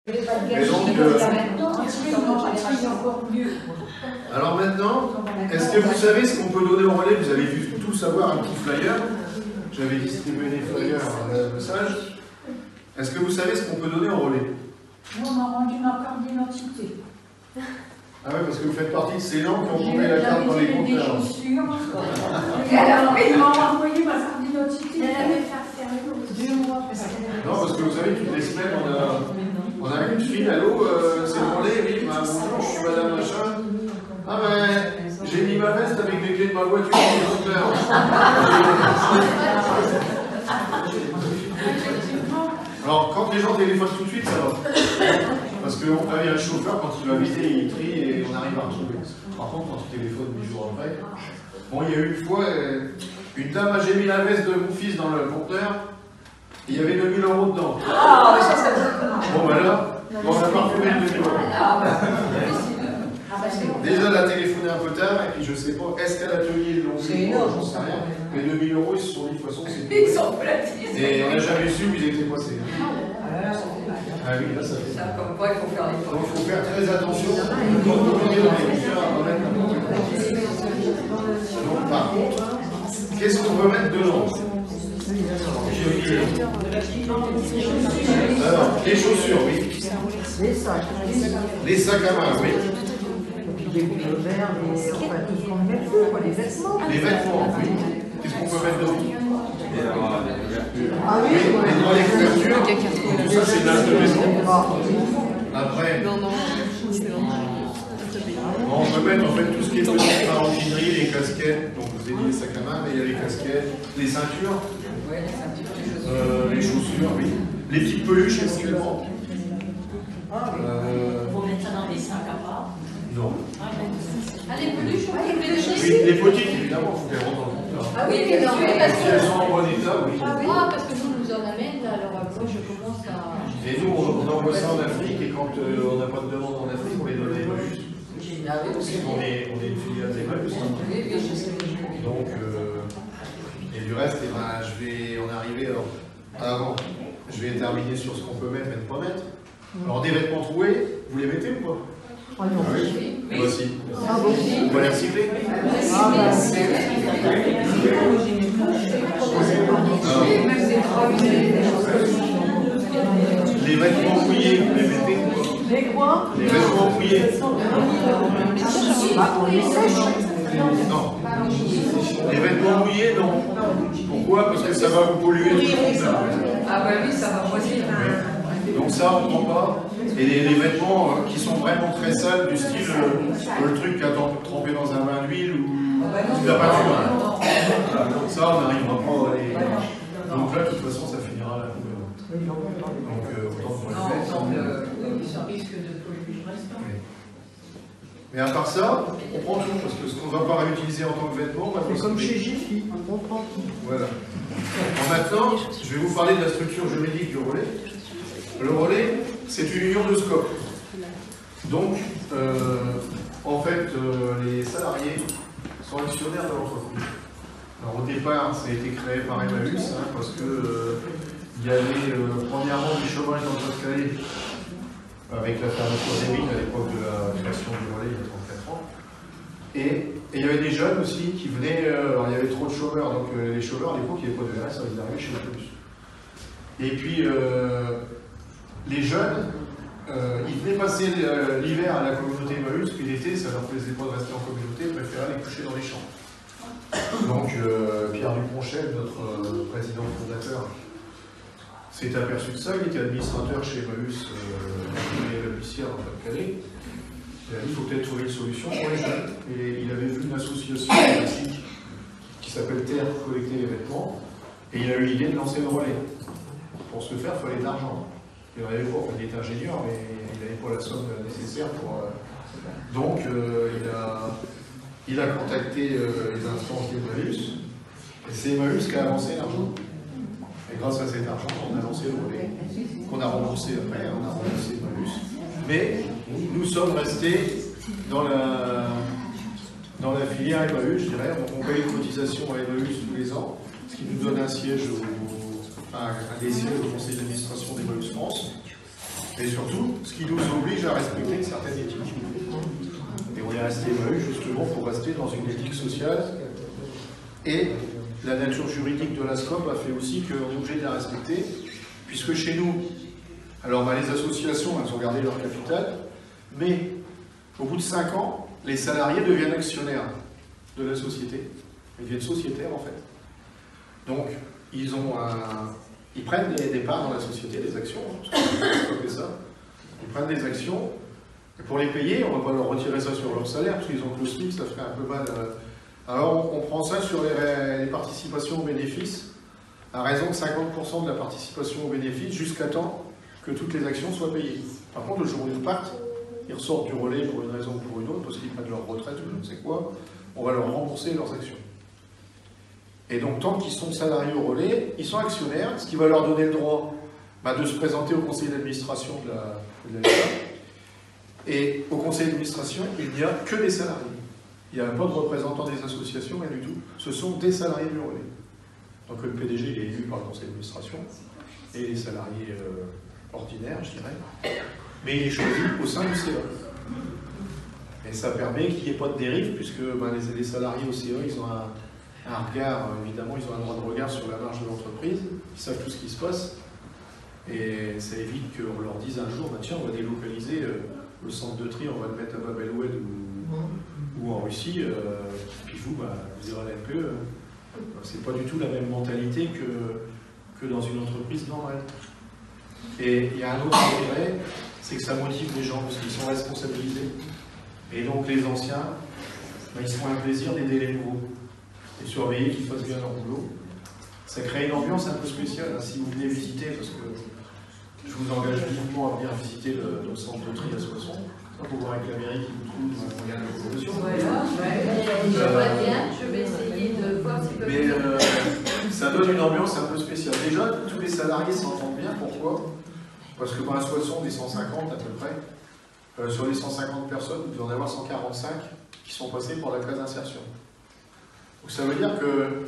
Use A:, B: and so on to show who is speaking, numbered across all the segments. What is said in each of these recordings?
A: Et donc, alors maintenant, est-ce que vous savez ce qu'on peut donner au relais? Vous avez dû tous avoir un petit flyer. J'avais distribué des flyers à message. Est-ce que vous savez ce qu'on peut donner au relais?
B: Nous, on a rendu ma carte d'identité.
A: Ah oui, parce que vous faites partie de ces gens qui ont tombé la carte dans les compteurs.
B: Des chaussures. Elle m'a envoyé ma carte d'identité.
C: Elle avait fait
B: 2 mois.
A: Non, parce que vous savez, toutes les semaines, on a une fille, allô, c'est le relais, oui, bah, bonjour, je suis madame machin. Ah ben, j'ai mis ma veste avec les clés de ma voiture dans le compteur. Alors, quand les gens téléphonent tout de suite, ça va. Parce qu'on prévient le chauffeur, quand il va vider, il trie et on arrive à retrouver. Par contre, quand tu téléphones 10 jours après, bon, il y a eu une fois, une dame a mis la veste de mon fils dans le compteur, et il y avait 2000 € dedans.
B: Ah, ça,
A: bon, voilà, on n'a pas retrouvé le 2000 €. Déjà, elle a téléphoné un peu tard, et puis je sais pas, est-ce qu'à l'atelier l'ont vu? J'en sais rien. Mais 2000 €, ils se sont dit, de toute façon, c'est.
B: Ils sont platis.
A: Et on n'a jamais su où ils étaient passés. Ah oui, là, ça fait.
B: Ça, comme quoi, il faut faire les
A: donc, il faut faire très attention quand vous venez dans les compteurs à remettre n'importe quoi. Donc, par contre, qu'est-ce qu'on peut mettre dedans? Alors, les chaussures, oui.
D: Les sacs.
A: Les sacs à main, oui.
D: Des couverts, enfin, tout ce qu'on met dessus, quoi, les vêtements.
A: Les vêtements, oui. Qu'est-ce qu'on peut mettre dedans?
D: Ah oui,
A: oui, dans les couvertures, tout ça c'est de l'âge de maison. Après, on peut mettre en fait tout ce qui est petite maroquinerie, les casquettes, donc vous avez dit les sacs à main, mais il y a les casquettes, les ceintures, les chaussures, oui. Les petites peluches éventuellement.
B: Faut mettre ça dans des sacs à part.
A: Non.
C: Ah, les peluches, on peut les
A: Oui, les petites, évidemment, il faut qu'elles rentrent dans le compteur.
C: Ah oui, mais non, parce
A: Si elles sont en bon état, oui.
C: parce que nous en amène, alors moi je commence à.
A: Et nous, on envoie ça en Afrique, et quand on n'a pas de demande en Afrique, on les donne à Emmaüs. Parce qu'on est une filiale d'Emmaüs. Donc, et du reste, eh ben, on est arrivé, alors, avant, je vais terminer sur ce qu'on peut mettre et ne pas mettre. Alors, des vêtements troués, vous les mettez ou pas?
D: Ah non.
A: Oui. Moi aussi.
D: Ah bon?
A: On va les recycler? Les vêtements mouillés, vous les mettez ou pas?
D: Les quoi?
A: Les vêtements mouillés.
D: Ah, on les sèche.
A: Non. Les vêtements mouillés, non. Pourquoi? Parce que ça va vous polluer tout le compteur.
B: Ah bah oui, ça va moisir.
A: Oui. Donc ça, on ne prend pas. Et les vêtements qui sont vraiment très sales, du style le truc qui a trempé dans un bain d'huile ou de la peinture. Donc ça, on n'arrivera pas à les. Donc là, de toute façon, ça finira à la poubelle. Donc autant qu'on le fait.
B: Ça risque de polluer le reste.
A: Mais à part ça, on prend tout, parce que ce qu'on ne va pas réutiliser en tant que vêtement,
D: C'est comme chez Jiffy, on prend tout.
A: Voilà. Alors maintenant, je vais vous parler de la structure juridique du relais. Le relais, c'est une union de scope. Donc, en fait, les salariés sont actionnaires de l'entreprise. Alors au départ, ça a été créé par Emmaüs, parce que il y avait premièrement du chômage dans le Pas-de-Calais, avec la fermeture des mines à l'époque de la création du relais il y a 34 ans. Et il y avait des jeunes aussi qui venaient, alors il y avait trop de chômeurs, donc les chômeurs à l'époque il n'y avait pas de RS, ils arrivaient chez Emmaüs. Et puis les jeunes, ils venaient passer l'hiver à la communauté Emmaüs, puis l'été ça leur plaisait pas de rester en communauté, ils préféraient aller coucher dans les champs. Donc Pierre Duponchel, notre président fondateur, s'est aperçu de ça, il était administrateur chez Emmaüs, la Bussière dans le Pas-de-Calais. Il a dit qu'il faut peut-être trouver une solution pour les jeunes. Et il avait vu une association classique qui s'appelle Terre collecter les vêtements, et il a eu l'idée de lancer le relais. Pour ce faire, il fallait de l'argent. Il n'avait pas, il était ingénieur, mais il n'avait pas la somme nécessaire pour. Donc il a contacté les instances d'Emmaüs, et c'est Emmaüs qui a avancé l'argent. Et grâce à cet argent, on a lancé le relais, qu'on a remboursé après, on a remboursé Emmaüs. Mais nous sommes restés dans la filière Emmaüs, je dirais. On paye une cotisation à Emmaüs tous les ans, ce qui nous donne un siège un des sièges au conseil d'administration d'Emmaüs France. Et surtout, ce qui nous oblige à respecter une certaine éthique. Et on est resté évalué justement pour rester dans une éthique sociale. Et la nature juridique de la SCOP a fait aussi qu'on est obligé de la respecter, puisque chez nous, alors les associations, elles ont gardé leur capital, mais au bout de 5 ans, les salariés deviennent actionnaires de la société. Ils deviennent sociétaires en fait. Donc, ils prennent des parts dans la société, des actions, ça. Ils prennent des actions, et pour les payer, on ne va pas leur retirer ça sur leur salaire, parce qu'ils ont que le SMIC, ça ferait un peu mal. Alors, on prend ça sur les participations aux bénéfices, à raison de 50% de la participation aux bénéfices, jusqu'à temps que toutes les actions soient payées. Par contre, le jour où ils partent, ils ressortent du relais pour une raison ou pour une autre, parce qu'ils prennent leur retraite ou je ne sais quoi, on va leur rembourser leurs actions. Et donc, tant qu'ils sont salariés au relais, ils sont actionnaires, ce qui va leur donner le droit de se présenter au conseil d'administration de l'État. Et au conseil d'administration, il n'y a que des salariés. Il n'y a pas de représentants des associations, rien du tout. Ce sont des salariés du relais. Donc le PDG il est élu par le conseil d'administration et les salariés ordinaires, je dirais. Mais il est choisi au sein du CA. Et ça permet qu'il n'y ait pas de dérive, puisque les salariés au CA, ils ont un regard, évidemment, ils ont un droit de regard sur la marge de l'entreprise, ils savent tout ce qui se passe, et ça évite qu'on leur dise un jour, tiens, on va délocaliser le centre de tri, on va le mettre à Bab el-Oued ou en Russie, puis vous irez à la NPE. C'est pas du tout la même mentalité que dans une entreprise normale. Et il y a un autre intérêt, c'est que ça motive les gens, parce qu'ils sont responsabilisés. Et donc les anciens, ils se font un plaisir d'aider les nouveaux, et surveiller qu'ils fassent bien leur boulot. Ça crée une ambiance un peu spéciale, si vous venez visiter, parce que je vous engage vivement à venir visiter le centre de tri à Soissons, pour voir avec la mairie qui vous trouve un moyen de promotion.
C: Je vais essayer de voir si
A: mais ça donne une ambiance un peu spéciale. Déjà, tous les salariés s'entendent bien. Pourquoi? Parce que à Soissons, des 150 à peu près, sur les 150 personnes, vous devez en avoir 145 qui sont passés par la case d'insertion. Donc ça veut dire que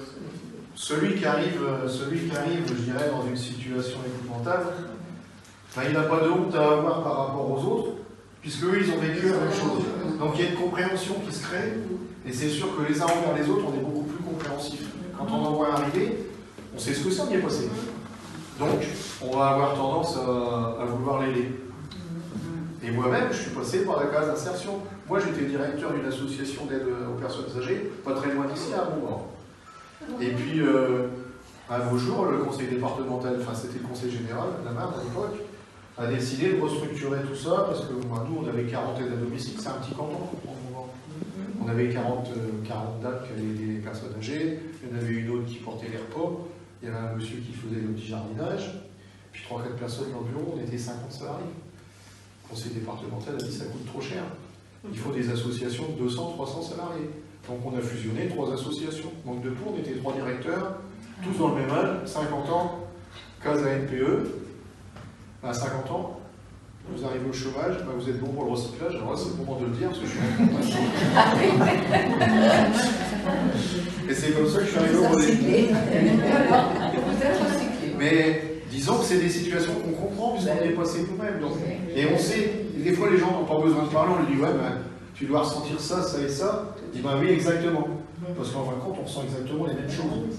A: celui qui arrive, je dirais, dans une situation épouvantable, il n'a pas de honte à avoir par rapport aux autres, puisque eux, ils ont vécu la même chose. Donc il y a une compréhension qui se crée, et c'est sûr que les uns envers les autres, on est beaucoup plus compréhensifs. Quand on en voit arriver, on sait ce que ça y est passé. Donc, on va avoir tendance à vouloir l'aider. Et moi-même, je suis passé par la case d'insertion. Moi, j'étais directeur d'une association d'aide aux personnes âgées, pas très loin d'ici, à Rouen. Et puis, à vos jours, le conseil départemental, enfin c'était le conseil général, la Marne à l'époque, a décidé de restructurer tout ça, parce que nous, on avait 40 aides à domicile, c'est un petit canton, on avait 40 dames qui avaient des personnes âgées, il y en avait une autre qui portait les repas, il y avait un monsieur qui faisait le petit jardinage, puis 3-4 personnes dans le bureau, on était 50 salariés. Le conseil départemental a dit ça coûte trop cher. Il faut des associations de 200-300 salariés. Donc on a fusionné 3 associations. Donc de tout, on était 3 directeurs, tous dans le même âge, 50 ans, case à NPE. À 50 ans, vous arrivez au chômage, vous êtes bon pour le recyclage. Alors là, c'est le moment de le dire, parce que je suis en et c'est comme ça que je suis arrivé au relais. Mais disons que c'est des situations qu'on comprend, puisqu'on est passé nous-mêmes. Et on sait, et des fois les gens n'ont pas besoin de parler, on lui dit ouais, tu dois ressentir ça, ça et ça. Il dit oui, exactement. Parce qu'en fin de compte, on ressent exactement les mêmes choses.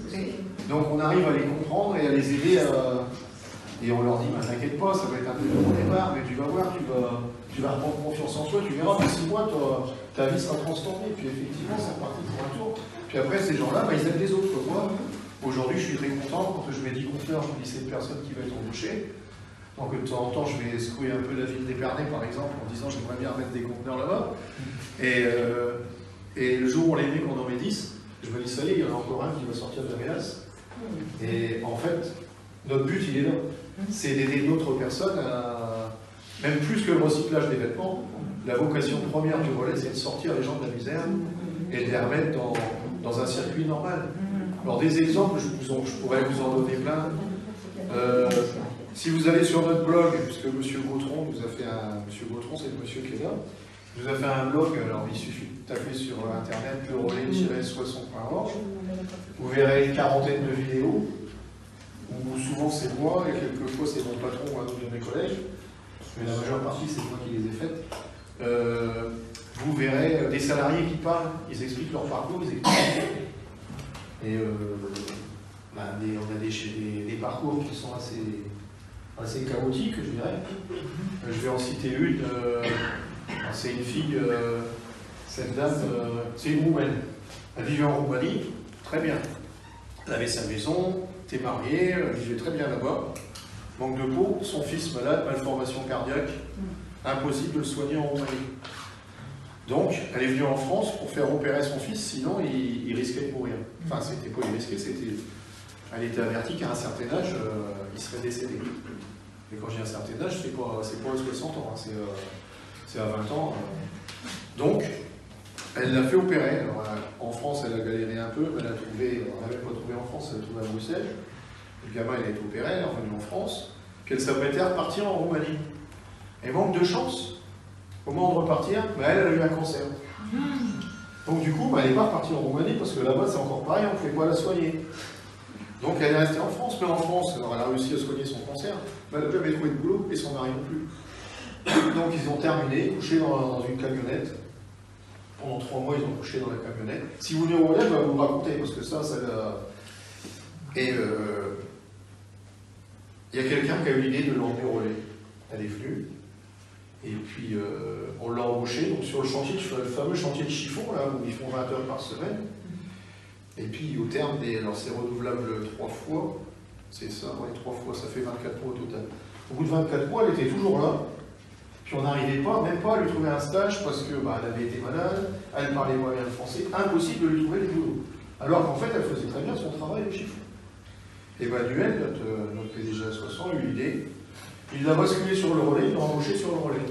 A: Donc on arrive à les comprendre et à les aider à. Et on leur dit, t'inquiète pas, ça va être un peu dur au départ, mais tu vas voir, tu vas reprendre confiance en toi, tu verras, dans 6 mois, ta vie sera transformée. Puis effectivement, c'est reparti pour un tour. Puis après, ces gens-là, ils aident les autres. Moi, aujourd'hui, je suis très content, quand je mets 10 conteneurs, je me dis, c'est une personne qui va être embauchée. Donc de temps en temps, je vais secouer un peu la ville d'Épernay, par exemple, en disant, j'aimerais bien mettre des conteneurs là-bas. Et le jour où on les met, qu'on en met 10, je me dis, ça y est, il y en a encore un qui va sortir de la mélasse. Et en fait, notre but, il est là. C'est d'aider d'autres personnes à, même plus que le recyclage des vêtements, la vocation première du relais, c'est de sortir les gens de la misère et de les remettre dans un circuit normal. Alors des exemples, je pourrais vous en donner plein. Si vous allez sur notre blog, puisque M. Gautron nous a fait un... M. Gautron, c'est le monsieur qui est là, nous a fait un blog, alors il suffit de taper sur internet lerelais-soissons.org, vous verrez une quarantaine de vidéos, où souvent c'est moi, et quelquefois c'est mon patron ou un autre de mes collègues, mais la majeure partie c'est moi qui les ai faites, vous verrez des salariés qui parlent, ils expliquent leur parcours, ils expliquent. Et on a des parcours qui sont assez chaotiques, je dirais. Je vais en citer une. C'est une fille, cette dame, c'est une Roumaine. Elle vivait en Roumanie, très bien. Elle avait sa maison, était mariée, elle vivait très bien là-bas. Manque de peau, son fils malade, malformation cardiaque, impossible de le soigner en Roumanie. Donc, elle est venue en France pour faire opérer son fils, sinon il risquait de mourir. Enfin, c'était pas il risquait, c'était... Elle était avertie qu'à un certain âge, il serait décédé. Et quand j'ai un certain âge, c'est pas à 60 ans, hein, c'est à 20 ans. Donc, elle l'a fait opérer. Alors, en France, elle a galéré un peu, mais elle a trouvé, on n'avait pas trouvé en France, elle a trouvé à Bruxelles. Le gamin, il a été opéré, elle est revenue en France, puis elle s'apprêtait à repartir en Roumanie. Et manque de chance, au moment de repartir, elle a eu un cancer. Donc du coup, elle n'est pas repartie en Roumanie, parce que là-bas, c'est encore pareil, on ne pouvait pas la soigner. Donc elle est restée en France, mais en France, alors elle a réussi à soigner son cancer, mais elle n'a jamais trouvé de boulot, et son mari non plus. Donc ils ont terminé, couché dans une camionnette. Pendant 3 mois, ils ont couché dans la camionnette. Si vous venez au relais, je vais vous le raconter, parce que ça Et il y a quelqu'un qui a eu l'idée de l'emmener au relais. Elle est venue, et puis on l'a embauchée donc sur le chantier, le fameux chantier de chiffon, là, où ils font 20 heures par semaine. Et puis au terme des... Alors c'est renouvelable 3 fois, c'est ça, ouais, 3 fois, ça fait 24 mois au total. Au bout de 24 mois, elle était toujours là, puis on n'arrivait pas, même pas à lui trouver un stage, parce que elle avait été malade, elle parlait pas bien le français, impossible de lui trouver du boulot. Alors qu'en fait, elle faisait très bien son travail de chiffon. Et Duel, notre PDG à 60, a eu l'idée. Il l'a basculé sur le relais, il l'a embauché sur le relais.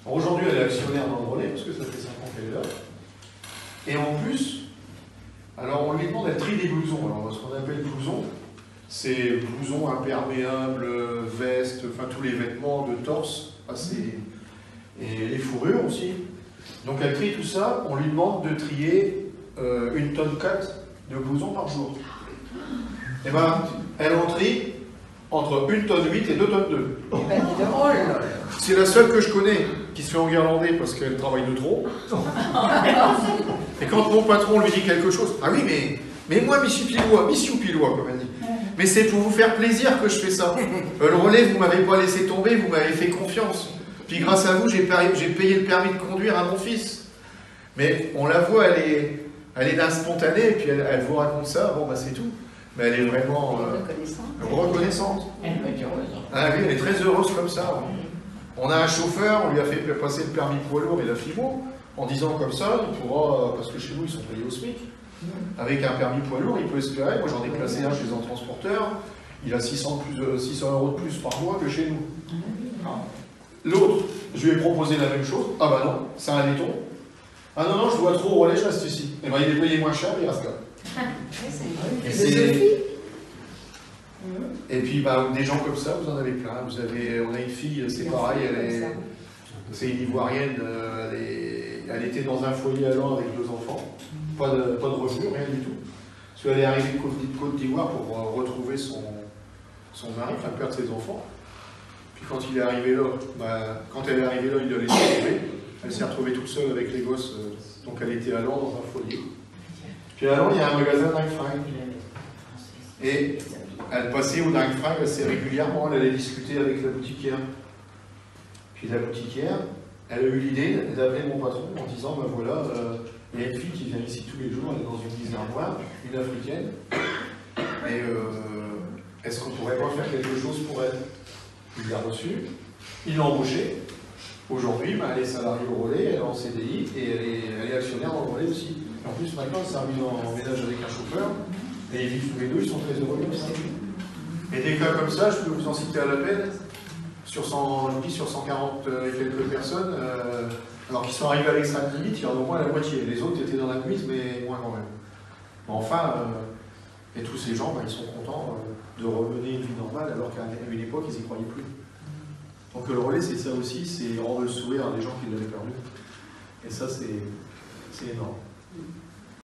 A: Aujourd'hui, elle est actionnaire dans le relais, parce que ça fait 5 ans qu'elle est là. Et en plus, alors on lui demande, elle trie des blousons. Alors ce qu'on appelle blousons, c'est blousons imperméables, vestes, enfin tous les vêtements de torse, et les fourrures aussi. Donc elle trie tout ça, on lui demande de trier 1,4 tonne de blousons par jour. Et elle en trie entre 1,8 tonne et 2,2 tonnes. C'est la seule que je connais qui se fait enguirlander parce qu'elle travaille de trop. Et quand mon patron lui dit quelque chose, ah oui, mais moi, Monsieur Pilois, comme elle dit, mais c'est pour vous faire plaisir que je fais ça. Le relais, vous m'avez pas laissé tomber, vous m'avez fait confiance. Puis grâce à vous, j'ai payé le permis de conduire à mon fils. Mais on la voit, elle est d'un spontané, et puis elle vous raconte ça, bon, c'est tout. Mais elle est vraiment reconnaissante.
E: Elle peut être heureuse.
A: Ah oui, elle est très heureuse comme ça. On a un chauffeur, on lui a fait passer le permis poids lourd et la FIMO, en disant comme ça, il pourra, parce que chez nous ils sont payés au SMIC, avec un permis poids lourd, il peut espérer, moi j'en ai placé un chez un transporteur, il a 600 € de plus par mois que chez nous. L'autre, je lui ai proposé la même chose, ah bah non, c'est un laiton. Ah non, non, je dois trop au relais, je reste ici. Et ben il est payé moins cher, il reste là. Et puis des gens comme ça, vous en avez plein. On a une fille, c'est pareil, c'est une Ivoirienne, elle était dans un foyer à Lens avec 2 enfants, pas de revenus, rien du tout. Parce qu'elle est arrivée de Côte d'Ivoire pour retrouver son mari, enfin perdre ses enfants. Puis quand il est arrivé là, quand elle est arrivée là, il l'a laissé tomber. Elle s'est retrouvée toute seule avec les gosses, donc elle était à Lens dans un foyer. Puis à Lens, il y a un magasin dingue-fringue. Et elle passait au dingue-fringue assez régulièrement, elle allait discuter avec la boutiquière. Puis la boutiquière, elle a eu l'idée d'appeler mon patron en disant, voilà, il y a une fille qui vient ici tous les jours, elle est dans une mise d'armoire, une africaine, et est-ce qu'on pourrait pas faire quelque chose pour elle? Il l'a reçue, il l'a embauchée. Aujourd'hui, elle est salariée au relais, elle est en CDI, et elle est actionnaire dans le relais aussi. En plus, maintenant, elle s'est remise en ménage avec un chauffeur, et ils vivent tous les deux, ils sont très heureux comme ça. Et des cas comme ça, je peux vous en citer à la peine, sur 140 et quelques personnes, alors qu'ils sont arrivés à l'extrême limite, il y en a au moins la moitié. Les autres étaient dans la limite, mais moins quand même. Mais enfin, et tous ces gens, ils sont contents de remener une vie normale, alors qu'à une époque, ils n'y croyaient plus. Donc le relais, c'est ça aussi, c'est rendre le sourire à des gens qui l'avaient perdu. Et ça, c'est énorme.